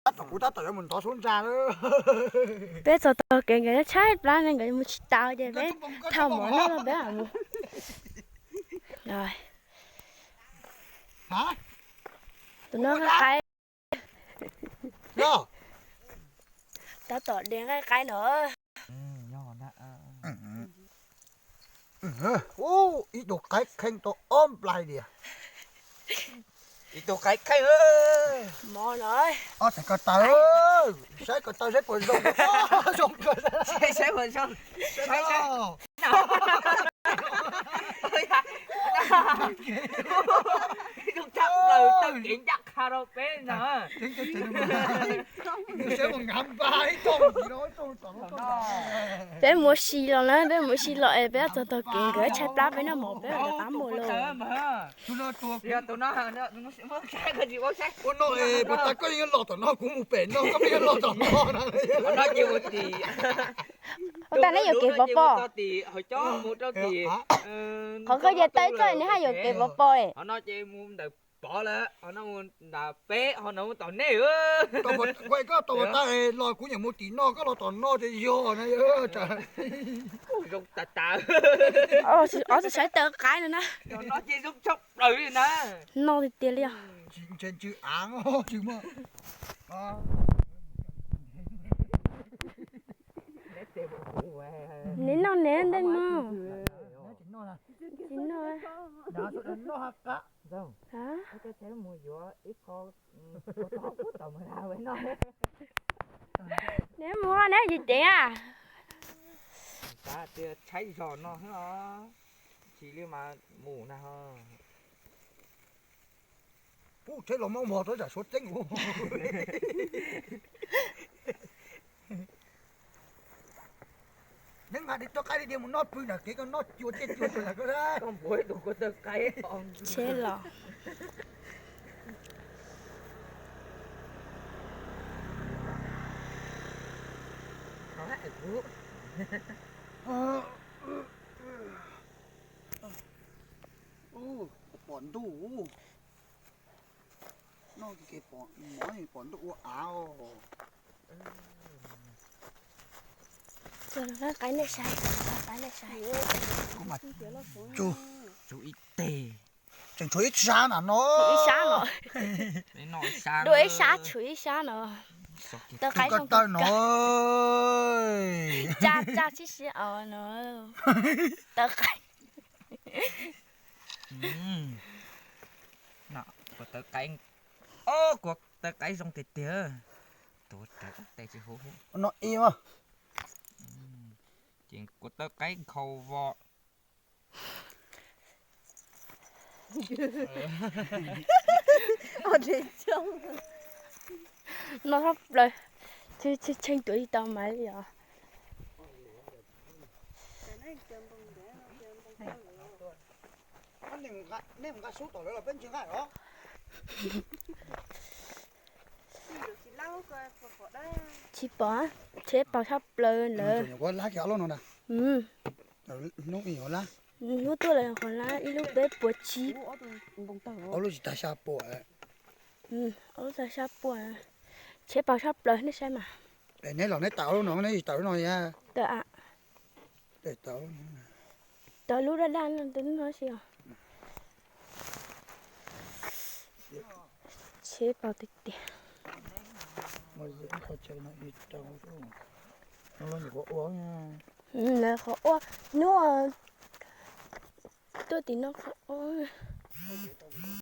tao cũng tao mình tao xuống ra đó. Bé giờ tao kể cái trái lá nên cái một tao vậy bé thao mỏ nó là bé à mu. Rồi. Hả? Tụi nó cái Yo. tao tỏ đến cái nữa. Nhỏ nè. Ít đồ cái khen tao ôm lại đi. Itu kai ơi. Mỏ rồi. Tại cái tao sẽ còn rong rong cơ. Sẽ vừa xong. Sẽ. Không chắc lời từ chuyện chắc karaoke nè. Sẽ còn ngậm vai trong gì đó trong Bé mua xì rồi nữa, bé mua xì rồi bé giờ tao kể cái trái lá bé nó mỏ bé là tám mùa luôn. Tụi nó sẽ mất cái gì mất sách. nó bữa ta có những lọ tao nó cũng một bể nó có những lọ tao nó Nó chịu một tỷ. Ta nói nhiều kịp bò. Hồi chó mua cho tỷ. Họ có giờ tới tới nữa hay nhiều kịp bò ấy. Họ nói chơi mua được bỏ lên, họ nói mua là bé, họ nói mua tàu nè ơ. tao bật quay có tao ta lọ cũng những một tí nó có lọ tao nó thì vô này trời Rung tà tà. Ở sẽ tới cái nữa nè. Nó chơi rung sốc rồi nè. Nó thì tiền liền. trên chữ áng chữ mà Nín nó nén đây mà. chín rồi. đã số nó hạt cá Đâu? Hả? Cái thế mua vừa ít có cút tàu mà nào vậy nó. Nếu mua nếu gì tiền à? Cả tia cháy giò nó chỉ liên mà mù nào. thế là mong mò tới giả số chính nếu mà đi cho cái đi một nó pui là cái con nó chua chết là cái đó Con bối tụi có tơ cái Chết lọ. nó lại cú. bọn đủ nó cái bọn đủ áo Giờ nó cái này sai. có mặt chú Ít tê. chẳng chú ít xa là nó Chuối xá nó. Đấy nói sang. Đuổi xá chuối xá nó. Tao cái có không tay nó cha chỉ xí ở nó. Tao cái. Nọ, có tơ cái. Ô, cuộc tơ cái trong tê tía. Tốt tê chỉ hú. nó im à Chuyện của tơ cái khâu vọ. Nó hấp rồi. Chứ tranh tuổi tao máy đi à. nếu mà số tuổi là bên trường hải đó Chị bỏ chế bao hấp lên nữa. có lá kéo luôn nè nó nhiều lá Lúc tôi là còn lá lúc bé bữa chí. ở lúc ta xa bộ Ở ra sắp bữa. Chế bao hấp lên nó sai mà. để nấy là nấy tạo luôn nó nấy tạo nó nha Tớ ạ. để tạo Tớ lúc đó đang tính nói gì à? Chế bao tịch tiền. mà giờ khó chơi nó đi trâu nó luôn có uống nha Là khó. Nó tôi thì nó khó.